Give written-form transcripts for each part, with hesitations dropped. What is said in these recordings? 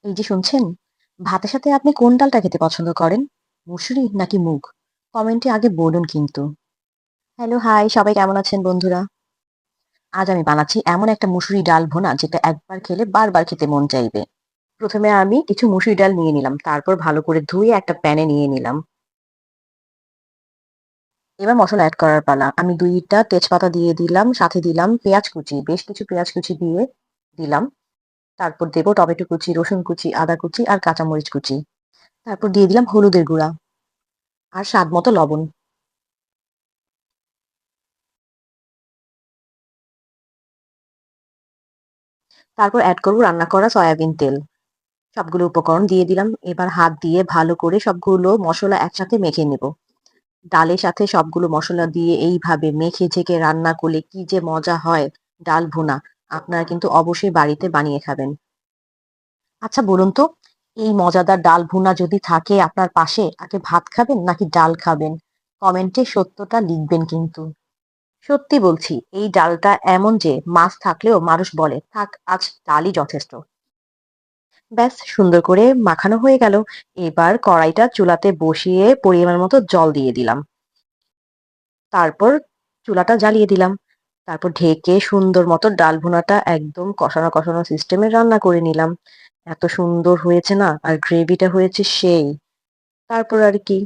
এই যে শুনছেন, ভাতের সাথে আপনি কোন ডালটা খেতে পছন্দ করেন? মুসুরি নাকি মুগ? কমেন্টে আগে বলুন কিন্তু। হ্যালো, হাই সবাই কেমন আছেন বন্ধুরা? আজ আমি বানাচ্ছি এমন একটা মুসুরি ডাল ভুনা যেটা একবার খেলে বারবার খেতে মন চাইবে। প্রথমে আমি কিছু মুসুরি ডাল নিয়ে নিলাম, তারপর ভালো করে ধুয়ে একটা প্যানে নিয়ে নিলাম। এবার মসলা অ্যাড করার পালা। আমি ২টা তেজপাতা দিয়ে দিলাম, সাথে দিলাম পেঁয়াজ কুচি, বেশ কিছু পেঁয়াজ কুচি দিয়ে দিলাম। তারপর দেব টমেটো কুচি, রসুন কুচি, আদা কুচি আর কাঁচামরিচ কুচি। তারপর দিয়ে দিলাম হলুদের গুঁড়া আর স্বাদ মতো লবণ। তারপর এড করব রান্না করা সয়াবিন তেল। সবগুলো উপকরণ দিয়ে দিলাম। এবার হাত দিয়ে ভালো করে সবগুলো মসলা একসাথে মেখে নেব। ডালের সাথে সবগুলো মসলা দিয়ে এইভাবে মেখে ঝেঁকে রান্না করলে কি যে মজা হয় ডাল ভুনা। আপনারা কিন্তু অবশ্যই বাড়িতে বানিয়ে খাবেন। আচ্ছা বলুন তো, এই মজাদার ডাল ভুনা যদি থাকে আপনার পাশে, আগে ভাত খাবেন নাকি ডাল খাবেন? কমেন্টে সত্যটা লিখবেন কিন্তু। সত্যি বলছি, এই ডালটা এমন যে মাছ থাকলেও মানুষ বলে থাক আজ ডালই যথেষ্ট। ব্যাস সুন্দর করে মাখানো হয়ে গেল। এবার কড়াইটা চুলাতে বসিয়ে পরিমাণ মতো জল দিয়ে দিলাম। তারপর চুলাটা জ্বালিয়ে দিলাম। তারপর ঢেকে সুন্দর মতো ডাল ভুনাটা একদম কষানো কষানো সিস্টেমে রান্না করে নিলাম। এত সুন্দর হয়েছে না, আর গ্রেভিটা হয়েছে সেই। তারপর আর কি,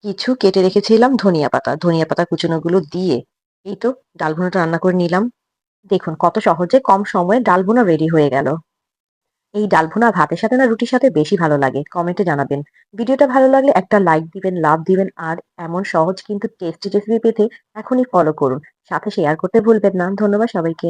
কিছু কেটে রেখেছিলাম ধনিয়া পাতা, ধনিয়া পাতা কুচনোগুলো দিয়ে এই তো ডাল ভুনাটা রান্না করে নিলাম। দেখুন কত সহজে কম সময়ে ডাল ভুনা রেডি হয়ে গেল। এই ডাল ভুনা ভাতের সাথে না রুটির সাথে বেশি ভালো লাগে? কমেন্টে জানাবেন। ভিডিওটা ভালো লাগলে একটা লাইক দিবেন, লাভ দিবেন, আর এমন সহজ কিন্তু টেস্টি রেসিপি পেতে এখনই ফলো করুন। সাথে শেয়ার করতে ভুলবেন না। ধন্যবাদ সবাইকে।